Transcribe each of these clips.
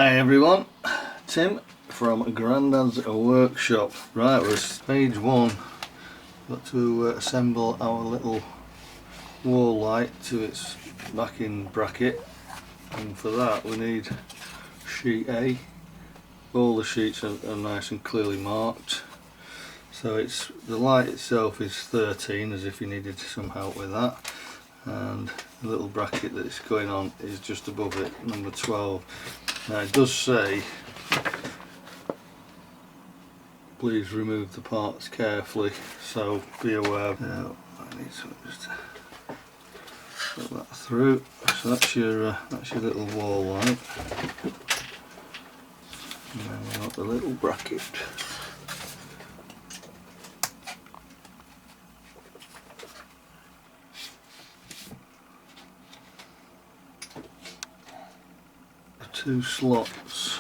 Hi everyone, Tim from Grandad's Workshop. Right, we're page 1. Got to assemble our little wall light to its backing bracket, and for that we need sheet A. All the sheets are nice and clearly marked. So it's the light itself is 13, as if you needed some help with that, and the little bracket that it's going on is just above it, number 12. Now it does say please remove the parts carefully, so be aware. Now I need to just put that through. So that's your little wall light. And then we've got the little bracket. Two slots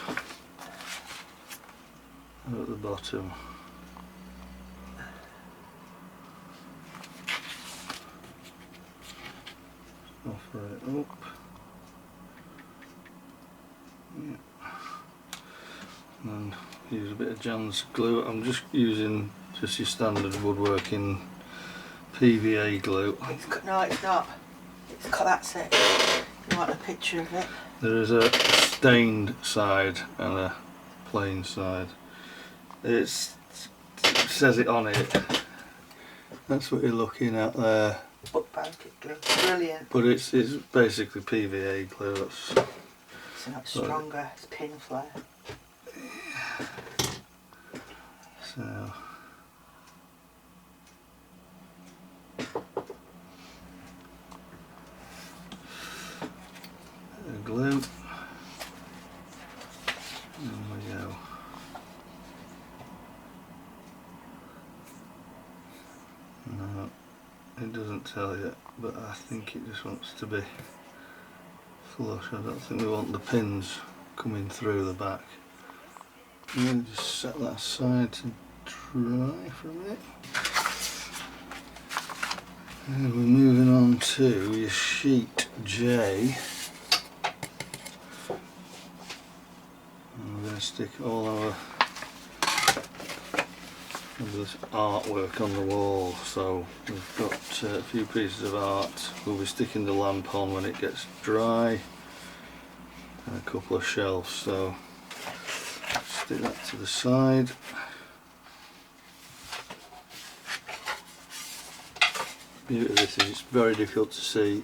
at the bottom. Offer it up. Yeah. And use a bit of Jan's glue. I'm just using just your standard woodworking PVA glue. No, it's not. That's it. You want a picture of it? There is a stained side and a plain side. It says it on it. That's what you're looking at there. Book blanket glue. Brilliant. But it's basically PVA glue. It's not stronger. It's pin flare. So. Glue. There we go. No, it doesn't tell you, but I think it just wants to be flush. I don't think we want the pins coming through the back. I'm going to just set that aside to dry for a minute. And we're moving on to your sheet J. We're going to stick all our this artwork on the wall. So we've got a few pieces of art. We'll be sticking the lamp on when it gets dry, and a couple of shelves. So stick that to the side. The beauty of this is it's very difficult to see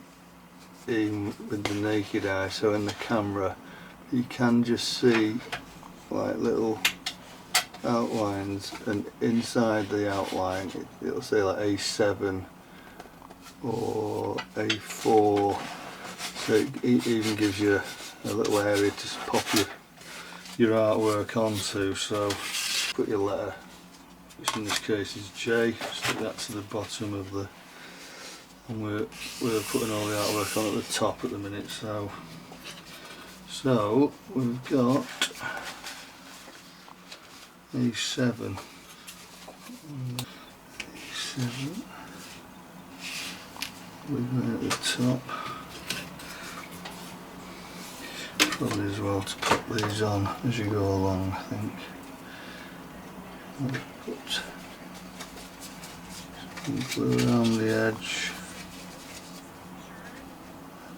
in with the naked eye. So in the camera you can just see like little outlines, and inside the outline it'll say like A7 or A4, so it even gives you a little area to pop your artwork onto. So put your letter, which in this case is J, stick that to the bottom of the, and we're putting all the artwork on at the top at the minute. So we've got A7. We've got at the top. Probably as well to put these on as you go along, I think. I'll put some glue around the edge.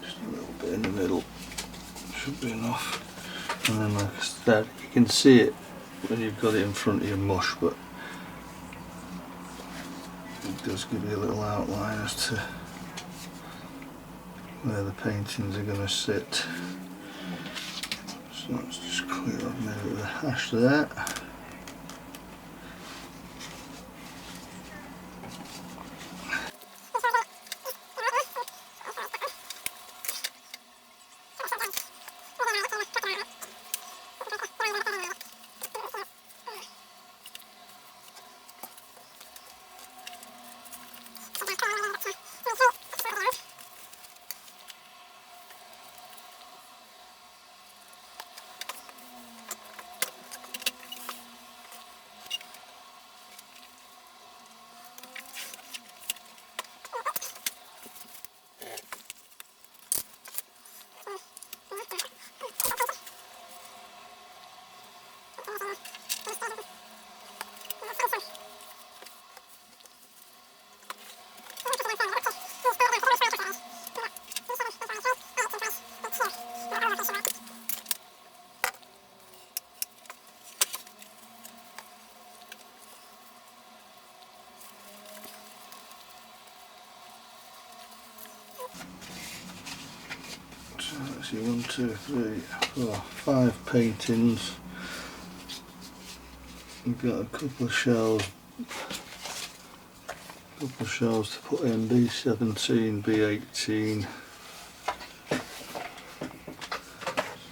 Just a little bit in the middle. Should be enough. And then, like I said, you can see it when you've got it in front of your mush, but it does give you a little outline as to where the paintings are going to sit. So let's just clear up maybe the hash there. So let's see, 1, 2, 3, 4, 5 paintings. We've got a couple of shelves to put in, B17, B18.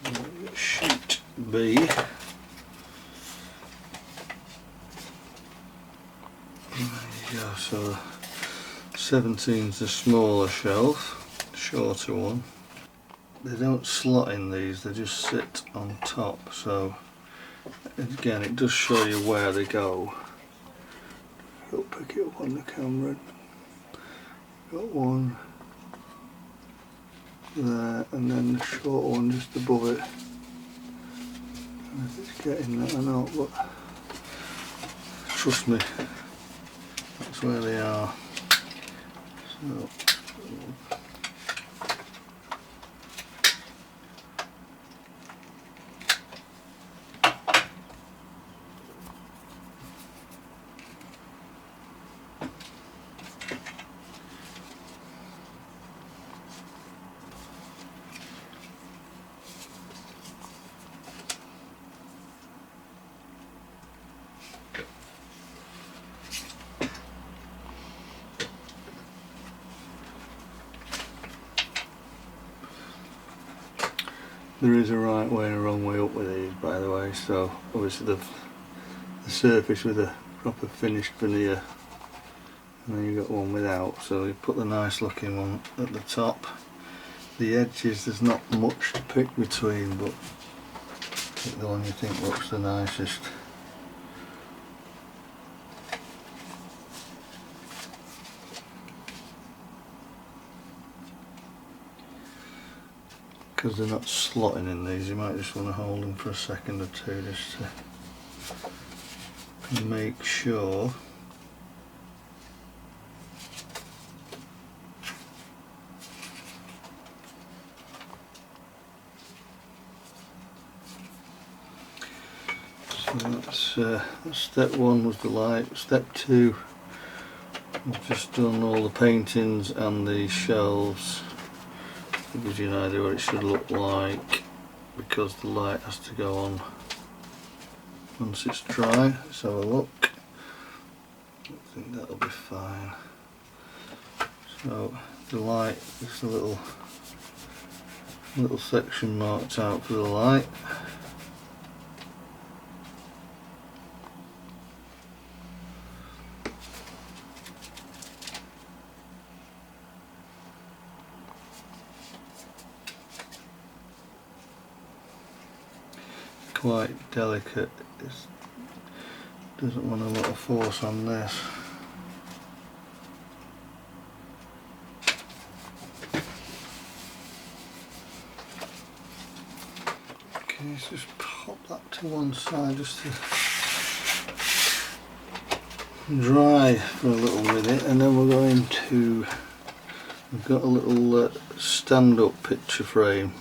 So sheet B. There you go, so 17's the smaller shelf, shorter one. They don't slot in these, they just sit on top, so again it does show you where they go. I'll pick it up on the camera. Got one there and then the short one just above it. I don't know if it's getting that or not, but trust me, that's where they are. So, there is a right way and a wrong way up with these, by the way, so obviously the surface with a proper finished veneer, and then you've got one without, so you put the nice looking one at the top. The edges, there's not much to pick between, but pick the one you think looks the nicest. Because they're not slotting in these, you might just want to hold them for a second or two just to make sure. So that's step one was the light. Step two, I've just done all the paintings and the shelves. It gives you an idea what it should look like, because the light has to go on once it's dry. Let's have a look. I think that'll be fine. So the light, just a little section marked out for the light. Quite delicate, it doesn't want a lot of force on this. Okay, let's just pop that to one side just to dry for a little minute, and then we're going to, we've got a little stand-up picture frame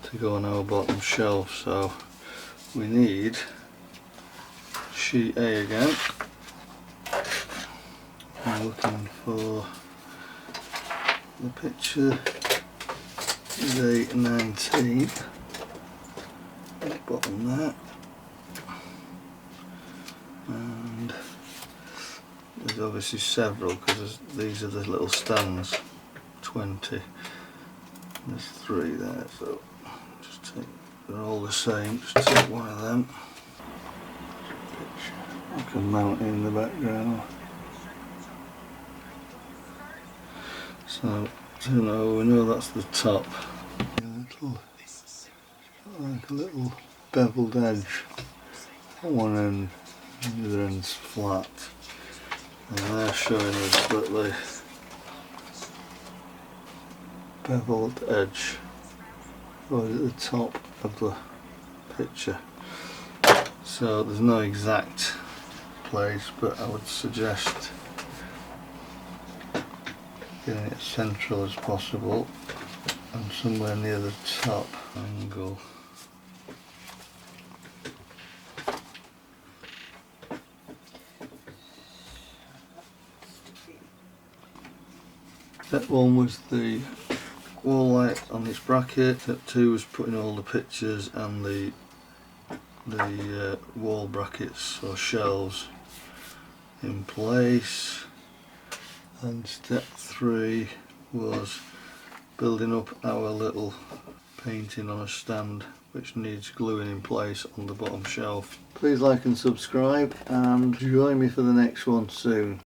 to go on our bottom shelf, so we need sheet A again. I'm looking for the picture is A19 at the bottom there, and there's obviously several because these are the little stands, 20, there's 3 there, so just take, they're all the same, just take one of them. I can mount it in the background. So, we know that's the top. Like a little beveled edge at one end, the other end's flat. And they're showing us that the beveled edge goes at the top of the picture. So there's no exact place, but I would suggest getting it as central as possible and somewhere near the top angle. Step 1 was the wall light on this bracket. Step 2 was putting all the pictures and the wall brackets or shelves in place. And step 3 was building up our little painting on a stand which needs gluing in place on the bottom shelf. Please like and subscribe and join me for the next one soon.